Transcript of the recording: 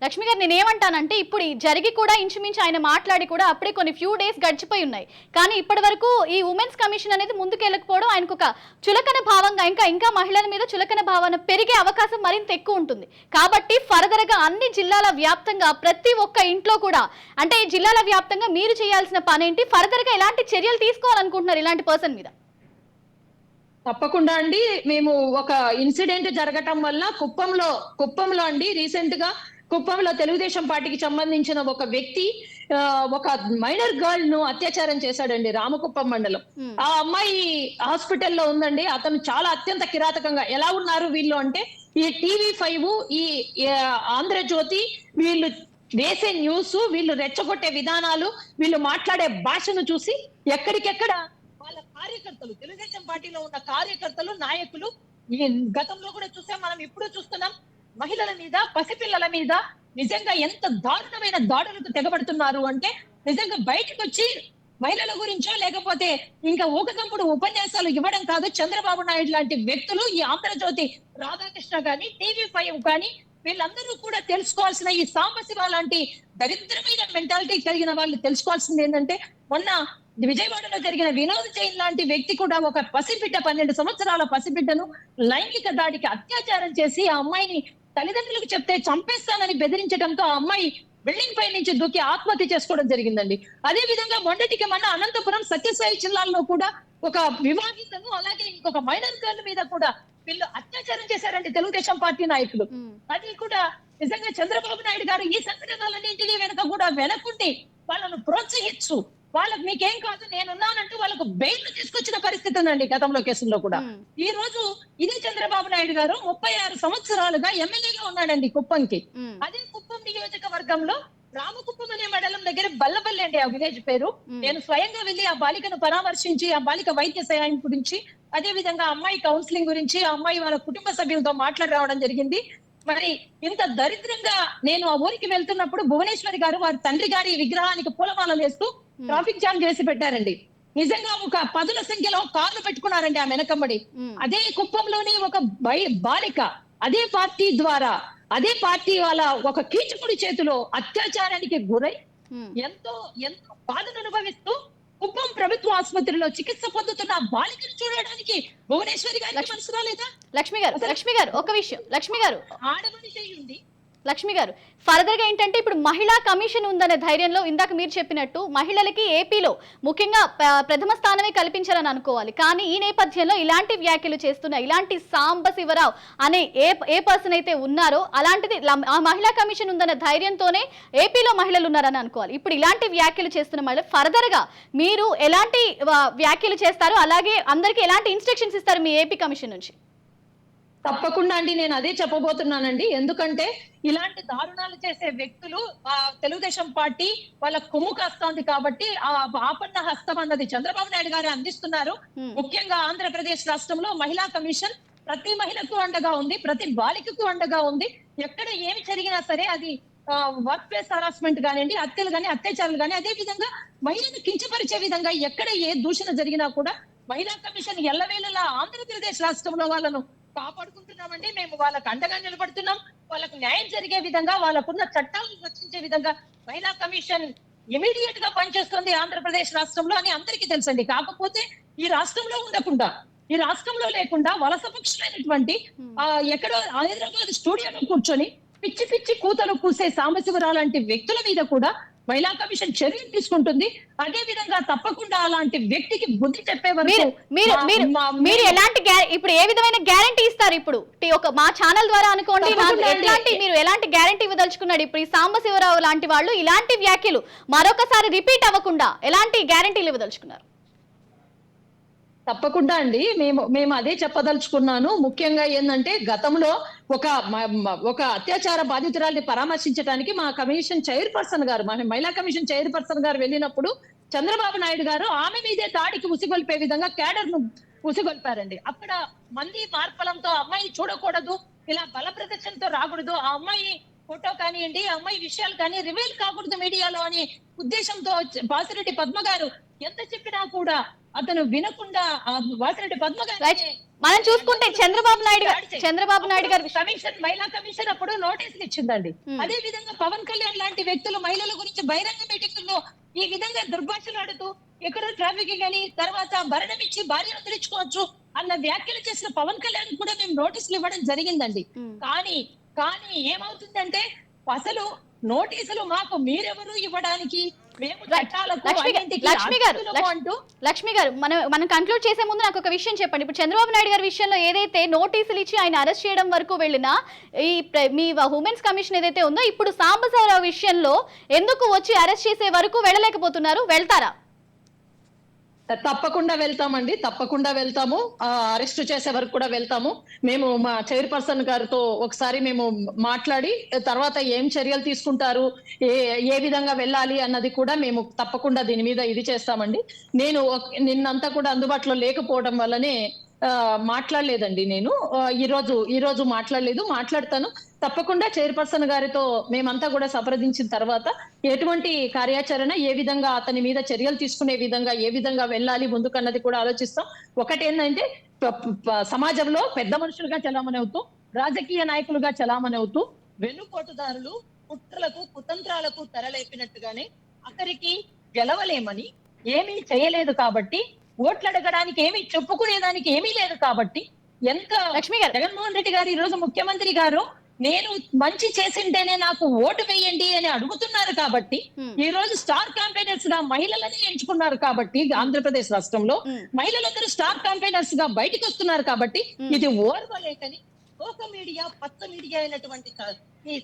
లక్ష్మి గారు నేనేమంటానంటే ఇప్పుడు జరిగి కూడా ఇంచుమించు ఆయన మాట్లాడి కూడా అప్పుడే కొన్ని ఫ్యూ డేస్ గడిచిపోయి ఉన్నాయి. కానీ ఇప్పటి వరకు ఈ ఉమెన్స్ కమిషన్ అనేది ముందుకెళ్ళకపోవడం ఆయనకు ఒక చులకన భావంగా ఇంకా మహిళల మీద చులకన భావన పెరిగే అవకాశం మరింత ఎక్కువ ఉంటుంది. కాబట్టి ఫర్దర్ గా అన్ని జిల్లాల వ్యాప్తంగా ప్రతి ఒక్క ఇంట్లో కూడా అంటే జిల్లాల వ్యాప్తంగా మీరు చేయాల్సిన పని ఏంటి, ఫర్దర్ గా ఎలాంటి చర్యలు తీసుకోవాలనుకుంటున్నారు ఇలాంటి పర్సన్ మీద? తప్పకుండా అండి. మేము ఒక ఇన్సిడెంట్ జరగటం వల్ల కుప్పంలో అండి రీసెంట్ గా కుప్పంలో తెలుగుదేశం పార్టీకి సంబంధించిన ఒక వ్యక్తి ఒక మైనర్ గర్ల్ ను అత్యాచారం చేశాడండి రామకుప్పం మండలం. ఆ అమ్మాయి హాస్పిటల్లో ఉందండి. అతను చాలా అత్యంత కిరాతకంగా ఎలా ఉన్నారు వీళ్ళు అంటే, ఈ TV5 ఈ ఆంధ్రజ్యోతి వీళ్ళు వేసే న్యూస్, వీళ్ళు రెచ్చగొట్టే విధానాలు, వీళ్ళు మాట్లాడే భాషను చూసి ఎక్కడికెక్కడ వాళ్ళ కార్యకర్తలు, తెలుగుదేశం పార్టీలో ఉన్న కార్యకర్తలు, నాయకులు ఈ గతంలో కూడా చూసాం, మనం ఇప్పుడు చూస్తున్నాం, మహిళల మీద, పసిపిల్లల మీద నిజంగా ఎంత దారుణమైన దాడులకు తెగబడుతున్నారు అంటే, నిజంగా బయటకు వచ్చి మహిళల గురించో లేకపోతే ఇంకా ఊకకంపుడు ఉపన్యాసాలు ఇవ్వడం కాదు. చంద్రబాబు నాయుడు లాంటి వ్యక్తులు, ఈ ఆంధ్రజ్యోతి రాధాకృష్ణ గాని, TV5 కానీ వీళ్ళందరూ కూడా తెలుసుకోవాల్సిన, ఈ సాంబశివ లాంటి దరిద్రమైన మెంటాలిటీ కలిగిన వాళ్ళు తెలుసుకోవాల్సింది ఏంటంటే, మొన్న విజయవాడలో జరిగిన వినోద్ జైన్ లాంటి వ్యక్తి కూడా ఒక పసిబిడ్డ, 12 సంవత్సరాల పసిబిడ్డను లైంగిక దాడికి అత్యాచారం చేసి ఆ అమ్మాయిని తల్లిదండ్రులకు చెప్తే చంపేస్తానని బెదిరించడంతో ఆ అమ్మాయి బిల్డింగ్ పై నుంచి దూకి ఆత్మహత్య చేసుకోవడం జరిగిందండి. అదే విధంగా మొన్నటికి మన అనంతపురం సత్యసాయి జిల్లాలో కూడా ఒక వివాహితను, అలాగే ఇంకొక మైనర్ గర్ల్ మీద కూడా వీళ్ళు అత్యాచారం చేశారండి తెలుగుదేశం పార్టీ నాయకులు. అది కూడా నిజంగా చంద్రబాబు నాయుడు గారు ఈ సంఘటనలన్నింటినీ వెనక కూడా వెనకుండి వాళ్ళను ప్రోత్సహించు, వాళ్ళకి మీకేం కాదు నేనున్నానంటూ వాళ్ళకు బెయిల్ తీసుకొచ్చిన పరిస్థితి ఉందండి గతంలో కేసుల్లో కూడా. ఈ రోజు ఇదే చంద్రబాబు నాయుడు గారు 36 సంవత్సరాలుగా ఎమ్మెల్యేగా ఉన్నాడండి కుప్పంకి. అదే కుప్పం నియోజకవర్గంలో రామకుప్పం అనే మండలం దగ్గర బల్లబల్లి అండి ఆ విలేజ్ పేరు. నేను స్వయంగా వెళ్లి ఆ బాలికను పరామర్శించి ఆ బాలిక వైద్య సహాయం గురించి, అదే విధంగా అమ్మాయి కౌన్సిలింగ్ గురించి, ఆ అమ్మాయి వాళ్ళ కుటుంబ సభ్యులతో మాట్లాడి రావడం జరిగింది. మరి ఇంత దరిద్రంగా నేను ఆ ఊరికి వెళ్తున్నప్పుడు భువనేశ్వరి గారు వారి తండ్రి గారి విగ్రహానికి పూలమాలలు వేస్తూ ట్రాఫిక్ జామ్ చేసి పెట్టారండి. నిజంగా ఒక పదుల సంఖ్యలో కార్లు పెట్టుకున్నారండి ఆ వెనకమ్మడి. అదే కుప్పంలోని ఒక బాలిక అదే పార్టీ ద్వారా, అదే పార్టీ వాళ్ళ ఒక కీచకుడి చేతిలో అత్యాచారానికి గురై ఎంతో ఎంతో బాధను అనుభవిస్తూ కుప్పం ప్రభుత్వ ఆసుపత్రిలో చికిత్స పొందుతున్న బాలికను చూడడానికి భువనేశ్వరి గారికి మనసు రాలేదా? లక్ష్మి గారు ఒక విషయం, లక్ష్మి గారు ఆడమనిషి అయ్యుండి లక్ష్మి గారు ఫర్దర్ గా ఏంటంటే ఇప్పుడు మహిళా కమిషన్ ఉందనే ధైర్యంలో ఇందాక మీరు చెప్పినట్టు మహిళలకి ఏపీలో ముఖ్యంగా ప్రథమ స్థానమే కల్పించాలని అనుకోవాలి. కానీ ఈ నేపథ్యంలో ఇలాంటి వ్యాఖ్యలు చేస్తున్న ఇలాంటి సాంబశివరావు అనే ఏ పర్సన్ అయితే ఉన్నారో అలాంటిది ఆ మహిళా కమిషన్ ఉందనే ధైర్యంతోనే ఏపీలో మహిళలు ఉన్నారని అనుకోవాలి. ఇప్పుడు ఇలాంటి వ్యాఖ్యలు చేస్తున్న మహిళలు ఫర్దర్ గా మీరు ఎలాంటి వ్యాఖ్యలు చేస్తారు, అలాగే అందరికీ ఎలాంటి ఇన్స్ట్రక్షన్స్ ఇస్తారు మీ ఏపీ కమిషన్ నుంచి? తప్పకుండా అండి, నేను అదే చెప్పబోతున్నానండి. ఎందుకంటే ఇలాంటి దారుణాలు చేసే వ్యక్తులు తెలుగుదేశం పార్టీ వాళ్ళ కొమ్ము కాస్తోంది కాబట్టి ఆ ఆపన్న హస్తం అన్నది చంద్రబాబు నాయుడు గారు అందిస్తున్నారు. ముఖ్యంగా ఆంధ్రప్రదేశ్ రాష్ట్రంలో మహిళా కమిషన్ ప్రతి మహిళకు అండగా ఉంది, ప్రతి బాలికకు అండగా ఉంది. ఎక్కడ ఏమి జరిగినా సరే అది వర్క్ ప్లేస్ హరాస్మెంట్ కానివ్వండి, హత్యలు కానీ, అత్యాచారాలు కానీ, అదే విధంగా మహిళను కించపరిచే విధంగా ఎక్కడ ఏ దూషణ జరిగినా కూడా మహిళా కమిషన్ ఎల్లవేళలా ఆంధ్రప్రదేశ్ రాష్ట్రంలో వాళ్ళను కాపాడుకుంటున్నామండి. మేము వాళ్ళకు అండగా నిలబడుతున్నాం. వాళ్ళకు న్యాయం జరిగే విధంగా, వాళ్ళకున్న చట్టాలను రక్షించే విధంగా మహిళా కమిషన్ ఇమీడియట్ గా పనిచేస్తుంది ఆంధ్రప్రదేశ్ రాష్ట్రంలో అని అందరికీ తెలుసండి. కాకపోతే ఈ రాష్ట్రంలో ఉండకుండా, ఈ రాష్ట్రంలో లేకుండా వలస పక్షులైనటువంటి ఎక్కడో హైదరాబాద్ స్టూడియోలో కూర్చొని పిచ్చి పిచ్చి కూతలు కూసే సాంబశివరావు లాంటి వ్యక్తుల మీద కూడా మహిళా కమిషన్ చర్యలు తీసుకుంటుంది. అదే విధంగా తప్పకుండా అలాంటి వ్యక్తికి బుద్ధి చెప్పే వరకు మీరు ఎలాంటి ఇప్పుడు ఏ విధమైన గ్యారంటీ ఇస్తారు? ఇప్పుడు ఒక మా ఛానల్ ద్వారా అనుకోండి, మీరు ఎలాంటి గ్యారంటీ ఇవ్వదలుచుకున్నాడు? ఇప్పుడు ఈ సాంబశివరావు లాంటి వాళ్ళు ఇలాంటి వ్యాఖ్యలు మరొకసారి రిపీట్ అవ్వకుండా ఎలాంటి గ్యారంటీలు ఇవ్వదలుచుకున్నారు? తప్పకుండా అండి, మేము అదే చెప్పదలుచుకున్నాను. ముఖ్యంగా ఏంటంటే గతంలో ఒక అత్యాచార బాధితురాల్ని పరామర్శించడానికి మా కమిషన్ చైర్పర్సన్ గారు, మా మహిళా కమిషన్ చైర్పర్సన్ గారు వెళ్ళినప్పుడు చంద్రబాబు నాయుడు గారు ఆమె మీదే దాడికి ఉసిగొల్పే విధంగా క్యాడర్ ను ఉసిగొల్పారండి. అక్కడ మంది మార్పలంతో అమ్మాయిని చూడకూడదు, ఇలా బల ప్రదర్శనతో రాకూడదు, ఆ అమ్మాయి ఫోటో కానివ్వండి, ఆ అమ్మాయి విషయాలు కానీ రివీల్ కాకూడదు మీడియాలో అనే ఉద్దేశంతో వాసిరెడ్డి పద్మ గారు ఎంత చెప్పినా కూడా అతను వినకుండా వాసిరెడ్డి పద్మ గారు మనం చూసుకుంటే చంద్రబాబు నాయుడు గారు కమిషన్, మహిళా కమిషన్ అప్పుడు నోటీసులు ఇచ్చిందండి. అదే విధంగా పవన్ కళ్యాణ్ లాంటి వ్యక్తులు మహిళల గురించి బహిరంగ మీటింగుల్లో ఈ విధంగా దుర్భాషలాడుతూ ఎక్కడో ట్రాఫిక్ అని తర్వాత భరణం ఇచ్చి భార్యను వదిలించుకోవచ్చు అన్న వ్యాఖ్యలు చేసిన పవన్ కళ్యాణ్ కూడా మేము నోటీసులు ఇవ్వడం జరిగిందండి. కానీ ఏమవుతుందంటే అసలు నోటీసులు మాకు మీరెవరు ఇవ్వడానికి, మేము చట్టాలకు అన్నింటికీ అతీతులము అంటూ. లక్ష్మి గారు, మనం కంక్లూడ్ చేసే ముందు నాకు ఒక విషయం చెప్పండి. ఇప్పుడు చంద్రబాబు నాయుడు గారి విషయంలో ఏదైతే నోటీసులు ఇచ్చి ఆయన అరెస్ట్ చేయడం వరకు వెళ్ళినా మీ ఉమెన్స్ కమిషన్ ఏదైతే ఉందో, ఇప్పుడు సాంబశివరావు విషయంలో ఎందుకు వచ్చి అరెస్ట్ చేసే వరకు వెళ్ళలేకపోతున్నారు? వెళ్తారా? తప్పకుండా వెళ్తామండి, తప్పకుండా వెళ్తాము. అరెస్ట్ చేసే వరకు కూడా వెళ్తాము. మేము మా చైర్పర్సన్ గారితో ఒకసారి మేము మాట్లాడి తర్వాత ఏం చర్యలు తీసుకుంటారు, ఏ విధంగా వెళ్ళాలి అన్నది కూడా మేము తప్పకుండా దీని మీద ఇది చేస్తామండి. నేను నిన్నంతా కూడా అందుబాటులో లేకపోవడం వల్లనే మాట్లాడలేదండి. నేను ఈ రోజు మాట్లాడతాను. తప్పకుండా చైర్పర్సన్ గారితో మేమంతా కూడా సంప్రదించిన తర్వాత ఎటువంటి కార్యాచరణ, ఏ విధంగా అతని మీద చర్యలు తీసుకునే విధంగా, ఏ విధంగా వెళ్ళాలి ముందుకన్నది కూడా ఆలోచిస్తాం. ఒకటేంటంటే సమాజంలో పెద్ద మనుషులుగా చలామణి అవుతూ, రాజకీయ నాయకులుగా చలామణి అవుతూ, వెన్నుపోటుదారులు కుట్రలకు కుతంత్రాలకు తెరలేపినట్టుగానే అక్కడికి గెలవలేమని, ఏమీ చేయలేదు కాబట్టి, ఓట్లు అడగడానికి చెప్పుకునేదానికి ఏమీ లేదు కాబట్టి, ఎంత జగన్మోహన్ రెడ్డి గారు ఈ రోజు ముఖ్యమంత్రి గారు నేను మంచి చేసింటేనే నాకు ఓటు వేయండి అని అడుగుతున్నారు కాబట్టి, ఈ రోజు స్టార్ క్యాంపెయినర్స్ గా మహిళలని ఎంచుకున్నారు కాబట్టి, ఆంధ్రప్రదేశ్ రాష్ట్రంలో మహిళలందరూ స్టార్ క్యాంపెయినర్స్ గా బయటకు వస్తున్నారు కాబట్టి, ఇది ఓర్వలేకని ఒక మీడియా పచ్చ మీడియా అయినటువంటి ఈ